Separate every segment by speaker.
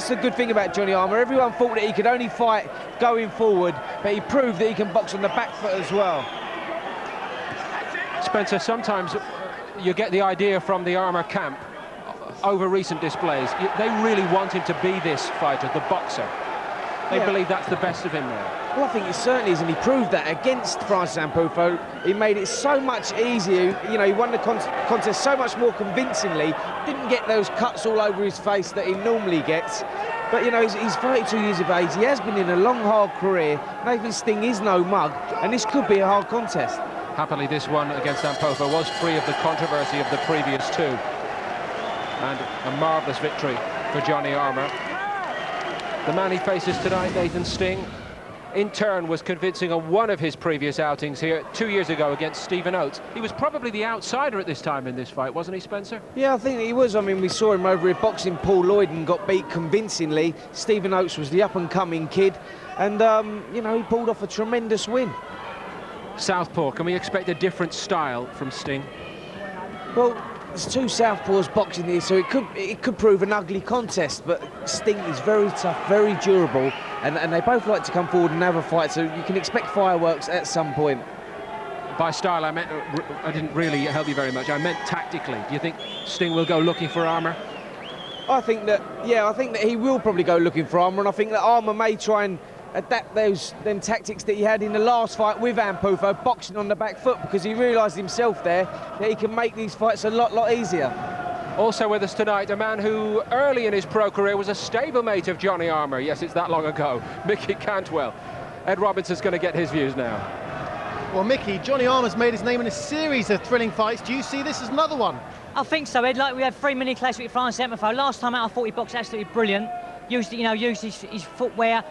Speaker 1: that's the good thing about Johnny Armour. Everyone thought that he could only fight going forward, but he proved that he can box on the back foot as well.
Speaker 2: Spencer, sometimes you get the idea from the Armour camp over recent displays. They really want him to be this fighter, the boxer. They believe that's the best of him now.
Speaker 1: Well, I think it certainly is, and he proved that against Francis Ampufo. He made it so much easier. You know, he won the contest so much more convincingly. Didn't get those cuts all over his face that he normally gets. But, you know, he's 32 years of age. He has been in a long, hard career. Nathan Sting is no mug, and this could be a hard contest.
Speaker 2: Happily, this one against Ampufo was free of the controversy of the previous two. And a marvellous victory for Johnny Armour. The man he faces tonight, Nathan Sting, in turn was convincing on one of his previous outings here 2 years ago against Stephen Oates. He was probably the outsider at this time in this fight, wasn't he, Spencer?
Speaker 1: Yeah, I think he was. I mean, we saw him over here boxing Paul Lloyd and got beat convincingly. Stephen Oates was the up-and-coming kid, and, you know, he pulled off a tremendous win.
Speaker 2: Southpaw, can we expect a different style from Sting?
Speaker 1: Well, there's two southpaws boxing here, so it could prove an ugly contest, but Sting is very tough, very durable, and they both like to come forward and have a fight, so you can expect fireworks at some point.
Speaker 2: By style, I meant, I didn't really help you very much. I meant tactically. Do you think Sting will go looking for Armour?
Speaker 1: I think that he will probably go looking for Armour, and I think that Armour may try and adapt them tactics that he had in the last fight with Ampufo, boxing on the back foot, because he realised himself there that he can make these fights a lot easier.
Speaker 2: Also with us tonight, a man who early in his pro career was a stablemate of Johnny Armour. Yes, it's that long ago. Mickey Cantwell. Ed Robinson's going to get his views now.
Speaker 3: Well, Mickey, Johnny Armour's made his name in a series of thrilling fights. Do you see this as another one?
Speaker 4: I think so, Ed. Like, we had 3 mini clashes with Francis Ampufo. Last time out, I thought he boxed absolutely brilliant. Used his footwear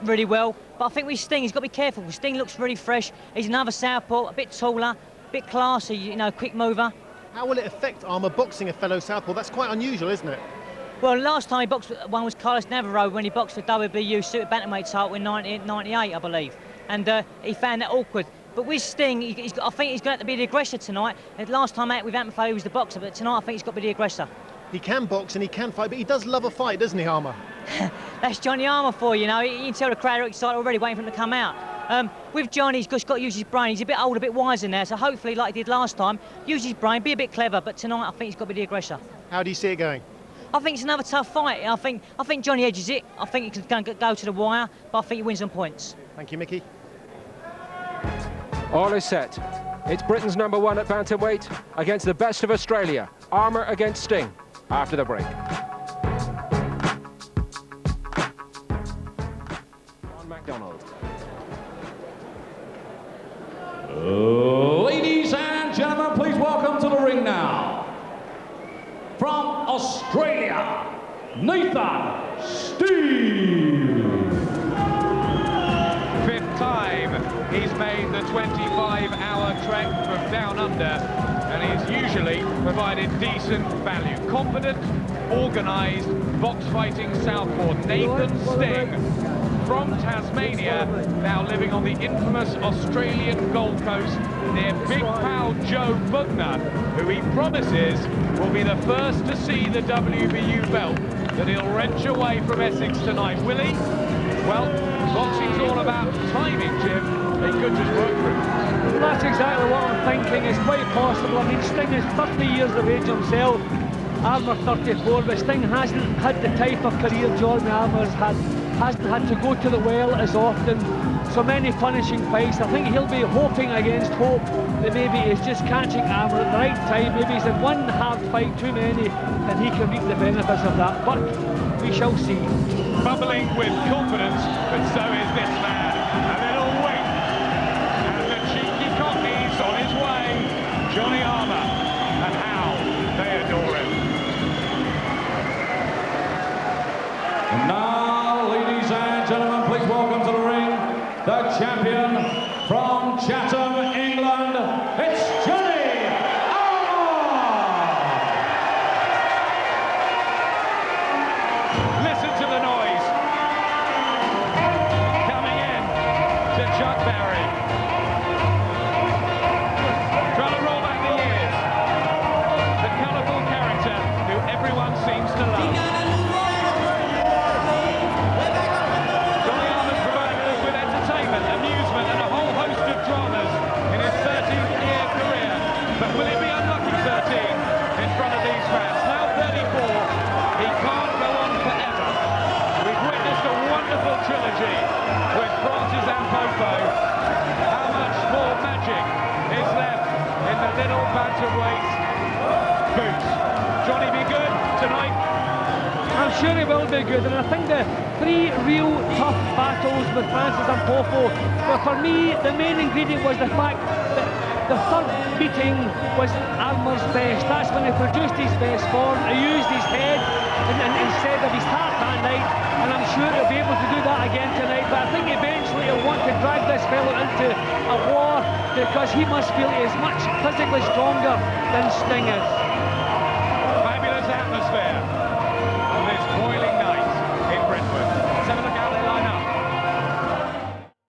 Speaker 4: really well. But I think with Sting, he's got to be careful. Sting looks really fresh. He's another southpaw, a bit taller, a bit classy, you know, quick mover.
Speaker 3: How will it affect Armour boxing a fellow southpaw? That's quite unusual, isn't it?
Speaker 4: Well, last time he boxed one was Carlos Navarro when he boxed the WBU Super Bantamweight title in 98, I believe. And he found that awkward. But with Sting, I think he's going to have to be the aggressor tonight. And last time out with Ampufo, he was the boxer, but tonight I think he's got to be the aggressor. He
Speaker 3: can box and he can fight, but he does love a fight, doesn't he, Armour?
Speaker 4: That's Johnny Armour for you, know. You can tell the crowd are excited already, waiting for him to come out. With Johnny, he's just got to use his brain. He's a bit older, a bit wiser now, so hopefully, like he did last time, use his brain, be a bit clever, but tonight I think he's got to be the aggressor.
Speaker 3: How do you see it going?
Speaker 4: I think it's another tough fight. I think Johnny edges it. I think he's going to go to the wire, but I think he wins on points.
Speaker 3: Thank you, Mickey.
Speaker 2: All is set. It's Britain's #1 at Bantamweight against the best of Australia. Armour against Sting. After the break. John McDonald.
Speaker 5: Ladies and gentlemen, please welcome to the ring now, from Australia, Nathan Sting.
Speaker 6: Fifth time he's made the 25-hour trek from down under, and he's usually provided decent value. Confident, organised, box-fighting southpaw Nathan Sting from Tasmania, now living on the infamous Australian Gold Coast near Big Pal Joe Bugner, who he promises will be the first to see the WBU belt that he'll wrench away from Essex tonight. Will he? Well, boxing's all about timing, Jim. It could just work for him.
Speaker 7: That's exactly what I'm thinking. It's quite possible. I mean, Sting is 30 years of age himself. Armour 34, but Sting hasn't had the type of career Johnny Armour's had. Hasn't had to go to the well as often. So many punishing fights. I think he'll be hoping against hope that maybe he's just catching Armour at the right time. Maybe he's had one hard fight too many and he can reap the benefits of that. But we shall see.
Speaker 6: Bubbling with confidence, but so is this man. A little wink, and the cheeky cockney's on his way. Johnny Armour, and how they adore him.
Speaker 5: And now, ladies and gentlemen, please welcome to the ring, the champion from Chatham, England. It's Johnny Armour!
Speaker 6: Listen to the noise. Coming in to Chuck Barry. Trying to roll back the years. The colourful character who everyone seems to love.
Speaker 7: sure he will be good, and I think the 3 real tough battles with Francis and Poffo, but for me the main ingredient was the fact that the third meeting was Armour's best. That's when he produced his best form. He used his head instead of his heart that night, and I'm sure he'll be able to do that again tonight. But I think eventually he'll want to drag this fellow into a war, because he must feel he is much physically stronger than Sting is.